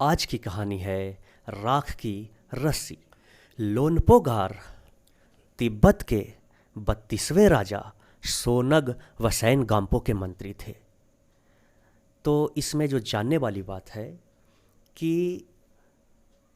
आज की कहानी है राख की रस्सी। लोनपोगार तिब्बत के 32वें राजा सोनग वसैन गाम्पो के मंत्री थे। तो इसमें जो जानने वाली बात है कि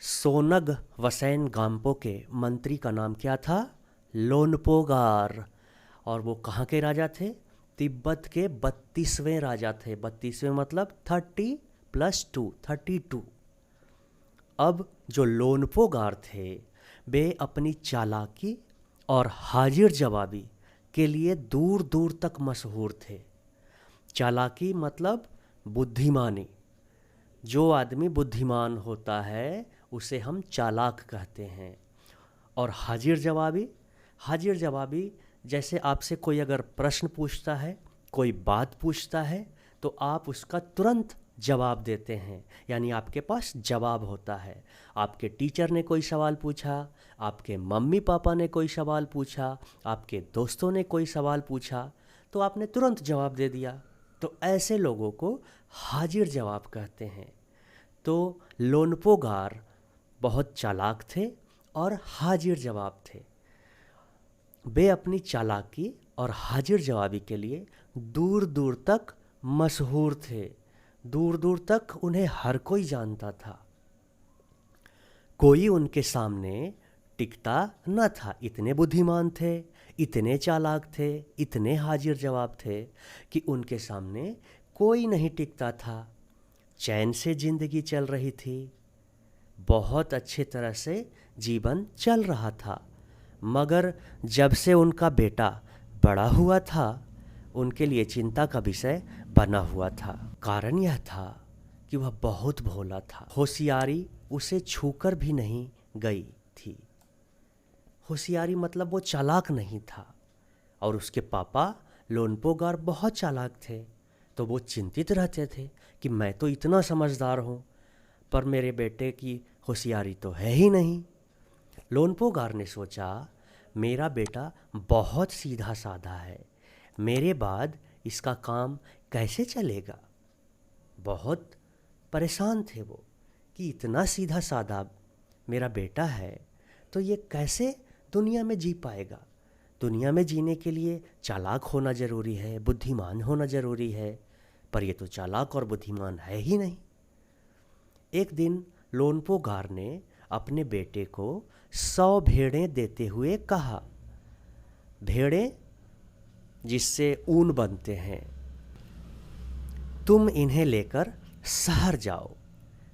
सोनग वसैन गाम्पो के मंत्री का नाम क्या था? लोनपोगार। और वो कहाँ के राजा थे? तिब्बत के 32वें राजा थे। 32वें मतलब 30 + 2 32। अब जो लोनपोगार थे वे अपनी चालाकी और हाजिर जवाबी के लिए दूर दूर तक मशहूर थे। चालाकी मतलब बुद्धिमानी। जो आदमी बुद्धिमान होता है उसे हम चालाक कहते हैं। और हाजिर जवाबी जैसे आपसे कोई अगर प्रश्न पूछता है, कोई बात पूछता है, तो आप उसका तुरंत जवाब देते हैं, यानी आपके पास जवाब होता है। आपके टीचर ने कोई सवाल पूछा, आपके मम्मी पापा ने कोई सवाल पूछा, आपके दोस्तों ने कोई सवाल पूछा, तो आपने तुरंत जवाब दे दिया। तो ऐसे लोगों को हाजिर जवाब कहते हैं। तो लोनपोगार बहुत चालाक थे और हाजिर जवाब थे। वे अपनी चालाकी और हाजिर जवाबी के लिए दूर दूर तक मशहूर थे। दूर दूर तक उन्हें हर कोई जानता था। कोई उनके सामने टिकता न था। इतने बुद्धिमान थे, इतने चालाक थे, इतने हाजिर जवाब थे कि उनके सामने कोई नहीं टिकता था। चैन से जिंदगी चल रही थी, बहुत अच्छे तरह से जीवन चल रहा था। मगर जब से उनका बेटा बड़ा हुआ था, उनके लिए चिंता का विषय बना हुआ था। कारण यह था कि वह बहुत भोला था। होशियारी उसे छूकर भी नहीं गई थी। होशियारी मतलब वो चालाक नहीं था। और उसके पापा लोनपोगार बहुत चालाक थे। तो वो चिंतित रहते थे कि मैं तो इतना समझदार हूँ, पर मेरे बेटे की होशियारी तो है ही नहीं। लोनपोगार ने सोचा, मेरा बेटा बहुत सीधा साधा है, मेरे बाद इसका काम कैसे चलेगा। बहुत परेशान थे वो कि इतना सीधा साधा मेरा बेटा है तो ये कैसे दुनिया में जी पाएगा। दुनिया में जीने के लिए चालाक होना ज़रूरी है, बुद्धिमान होना ज़रूरी है, पर ये तो चालाक और बुद्धिमान है ही नहीं। एक दिन लोनपोगार ने अपने बेटे को 100 भेड़ें देते हुए कहा। भेड़ें जिससे ऊन बनते हैं, तुम इन्हें लेकर शहर जाओ,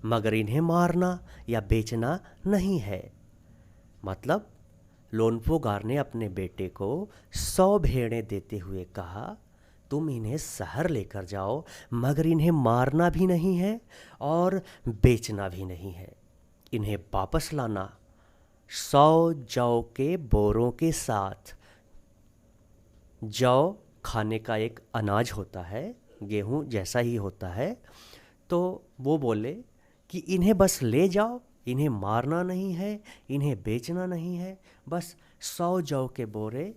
मगर इन्हें मारना या बेचना नहीं है। मतलब लोनपोगार ने अपने बेटे को 100 भेड़ें देते हुए कहा, तुम इन्हें शहर लेकर जाओ, मगर इन्हें मारना भी नहीं है और बेचना भी नहीं है। इन्हें वापस लाना 100 जौ के बोरों के साथ। जौ खाने का एक अनाज होता है, गेहूं जैसा ही होता है। तो वो बोले कि इन्हें बस ले जाओ, इन्हें मारना नहीं है, इन्हें बेचना नहीं है, बस 100 जौ के बोरे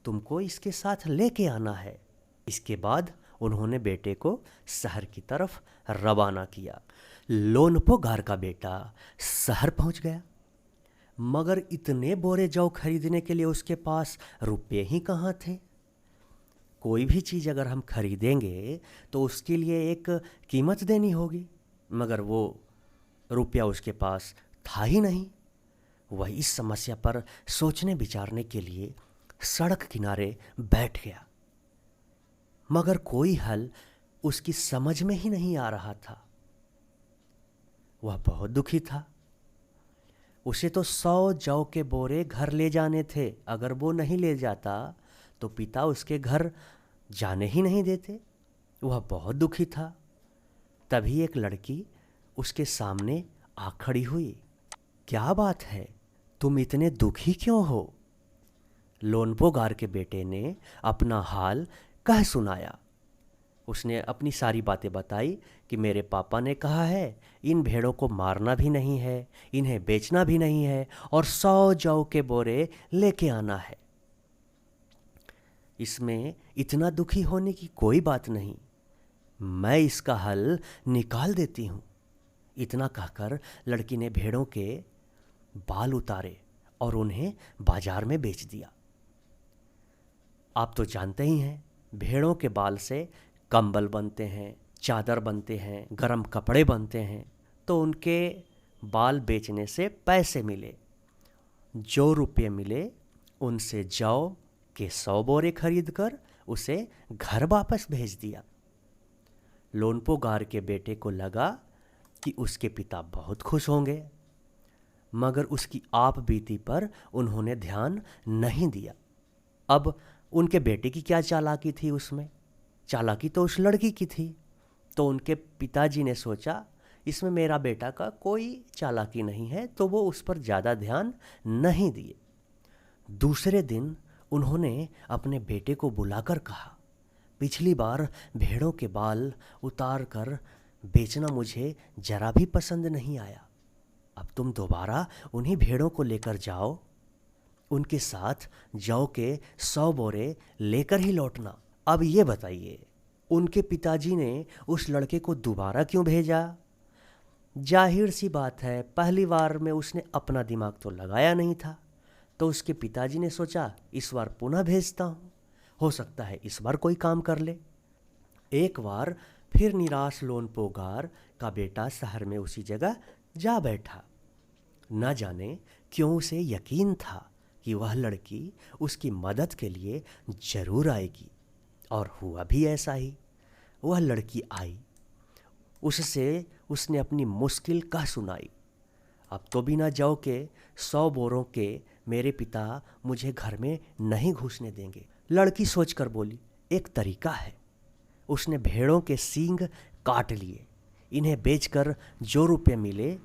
तुमको इसके साथ लेके आना है। इसके बाद उन्होंने बेटे को शहर की तरफ रवाना किया। लोनपोगार का बेटा शहर पहुंच गया, मगर इतने बोरे जौ खरीदने के लिए उसके पास रुपये ही कहाँ थे। कोई भी चीज़ अगर हम खरीदेंगे तो उसके लिए एक कीमत देनी होगी, मगर वो रुपया उसके पास था ही नहीं। वह इस समस्या पर सोचने विचारने के लिए सड़क किनारे बैठ गया, मगर कोई हल उसकी समझ में ही नहीं आ रहा था। वह बहुत दुखी था। उसे तो 100 जौ के बोरे घर ले जाने थे। अगर वो नहीं ले जाता तो पिता उसके घर जाने ही नहीं देते। वह बहुत दुखी था। तभी एक लड़की उसके सामने आ खड़ी हुई। क्या बात है, तुम इतने दुखी क्यों हो? लोनपोगार के बेटे ने अपना हाल कह सुनाया। उसने अपनी सारी बातें बताई कि मेरे पापा ने कहा है इन भेड़ों को मारना भी नहीं है, इन्हें बेचना भी नहीं है, और 100 जौ के बोरे लेके आना है। इसमें इतना दुखी होने की कोई बात नहीं, मैं इसका हल निकाल देती हूँ। इतना कहकर लड़की ने भेड़ों के बाल उतारे और उन्हें बाजार में बेच दिया। आप तो जानते ही हैं, भेड़ों के बाल से कंबल बनते हैं, चादर बनते हैं, गरम कपड़े बनते हैं। तो उनके बाल बेचने से पैसे मिले। जो रुपये मिले उनसे जौ के 100 बोरे खरीद कर उसे घर वापस भेज दिया। लोनपो गार के बेटे को लगा कि उसके पिता बहुत खुश होंगे, मगर उसकी आप बीती पर उन्होंने ध्यान नहीं दिया। अब उनके बेटे की क्या चालाकी थी उसमें? चालाकी तो उस लड़की की थी। तो उनके पिताजी ने सोचा इसमें मेरा बेटा का कोई चालाकी नहीं है, तो वो उस पर ज़्यादा ध्यान नहीं दिए। दूसरे दिन उन्होंने अपने बेटे को बुलाकर कहा, पिछली बार भेड़ों के बाल उतार कर बेचना मुझे जरा भी पसंद नहीं आया। अब तुम दोबारा उन्हीं भेड़ों को लेकर जाओ, उनके साथ जौ के 100 बोरे लेकर ही लौटना। अब ये बताइए, उनके पिताजी ने उस लड़के को दोबारा क्यों भेजा? जाहिर सी बात है, पहली बार में उसने अपना दिमाग तो लगाया नहीं था। तो उसके पिताजी ने सोचा इस बार पुनः भेजता हूँ, हो सकता है इस बार कोई काम कर ले। एक बार फिर निराश लोनपो गार का बेटा शहर में उसी जगह जा बैठा। न जाने क्यों उसे यकीन था कि वह लड़की उसकी मदद के लिए जरूर आएगी, और हुआ भी ऐसा ही। वह लड़की आई, उससे उसने अपनी मुश्किल कह सुनाई। अब तो बिना जौ के 100 बोरों के मेरे पिता मुझे घर में नहीं घुसने देंगे। लड़की सोचकर बोली, एक तरीका है। उसने भेड़ों के सींग काट लिए, इन्हें बेचकर जो रुपये मिले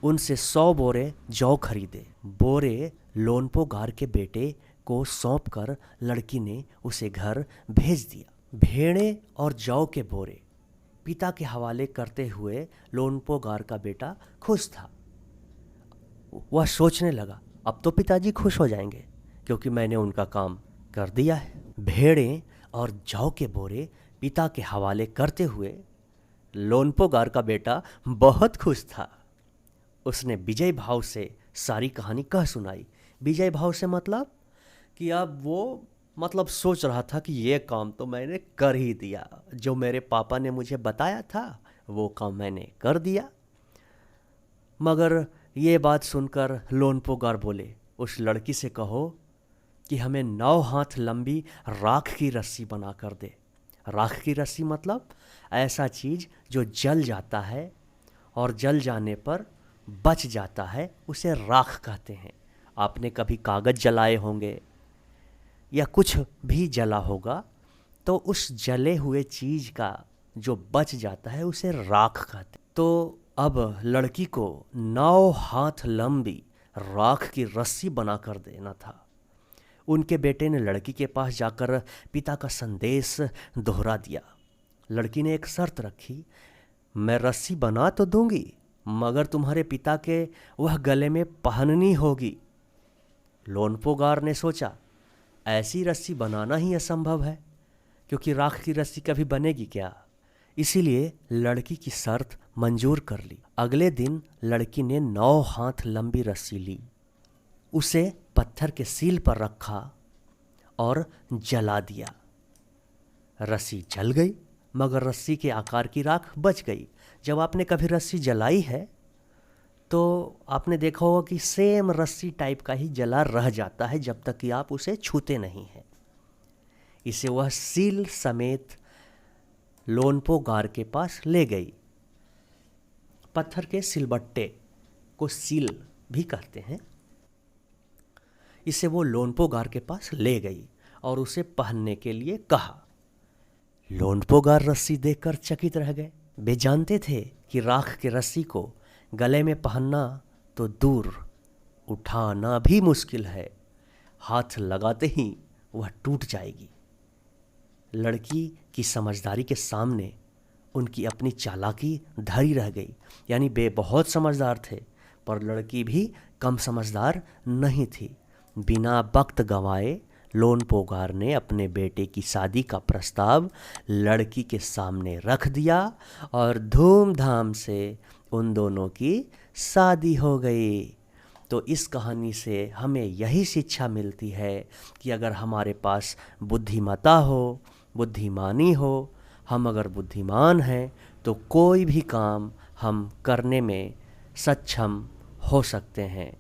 उनसे 100 बोरे जौ खरीदे। बोरे लोनपो गार के बेटे को सौंप कर लड़की ने उसे घर भेज दिया। भेड़े और जौ के बोरे पिता के हवाले करते हुए लोनपो गार का बेटा खुश था। वह सोचने लगा, अब तो पिताजी खुश हो जाएंगे क्योंकि मैंने उनका काम कर दिया है। भेड़ें और जौ के बोरे पिता के हवाले करते हुए लोनपो गार का बेटा बहुत खुश था। उसने विजय भाव से सारी कहानी कह सुनाई। विजय भाव से मतलब कि अब वो सोच रहा था कि ये काम तो मैंने कर ही दिया, जो मेरे पापा ने मुझे बताया था वो काम मैंने कर दिया। मगर ये बात सुनकर लोनपो गार बोले, उस लड़की से कहो कि हमें 9 हाथ लंबी राख की रस्सी बना कर दे। राख की रस्सी मतलब ऐसा चीज़ जो जल जाता है और जल जाने पर बच जाता है, उसे राख कहते हैं। आपने कभी कागज़ जलाए होंगे या कुछ भी जला होगा, तो उस जले हुए चीज़ का जो बच जाता है उसे राख कहते हैं। तो अब लड़की को 9 हाथ लंबी राख की रस्सी बना कर देना था। उनके बेटे ने लड़की के पास जाकर पिता का संदेश दोहरा दिया। लड़की ने एक शर्त रखी, मैं रस्सी बना तो दूंगी मगर तुम्हारे पिता के वह गले में पहननी होगी। लोनपो गार ने सोचा ऐसी रस्सी बनाना ही असंभव है, क्योंकि राख की रस्सी कभी बनेगी क्या। इसीलिए लड़की की शर्त मंजूर कर ली। अगले दिन लड़की ने 9 हाथ लंबी रस्सी ली, उसे पत्थर के सील पर रखा और जला दिया। रस्सी जल गई मगर रस्सी के आकार की राख बच गई। जब आपने कभी रस्सी जलाई है तो आपने देखा होगा कि सेम रस्सी टाइप का ही जला रह जाता है जब तक कि आप उसे छूते नहीं हैं। इसे वह सील समेत लोनपो गार के पास ले गई। पत्थर के सिलबट्टे को सील भी कहते हैं। इसे वो लोनपो गार के पास ले गई और उसे पहनने के लिए कहा। लोनपो गार रस्सी देखकर चकित रह गए। वे जानते थे कि राख की रस्सी को गले में पहनना तो दूर, उठाना भी मुश्किल है। हाथ लगाते ही वह टूट जाएगी। लड़की की समझदारी के सामने उनकी अपनी चालाकी धरी रह गई। यानी वे बहुत समझदार थे, पर लड़की भी कम समझदार नहीं थी। बिना वक्त गंवाए लोनपो गार ने अपने बेटे की शादी का प्रस्ताव लड़की के सामने रख दिया और धूमधाम से उन दोनों की शादी हो गई। तो इस कहानी से हमें यही शिक्षा मिलती है कि अगर हमारे पास बुद्धिमत्ता हो, बुद्धिमानी हो, हम अगर बुद्धिमान हैं तो कोई भी काम हम करने में सक्षम हो सकते हैं।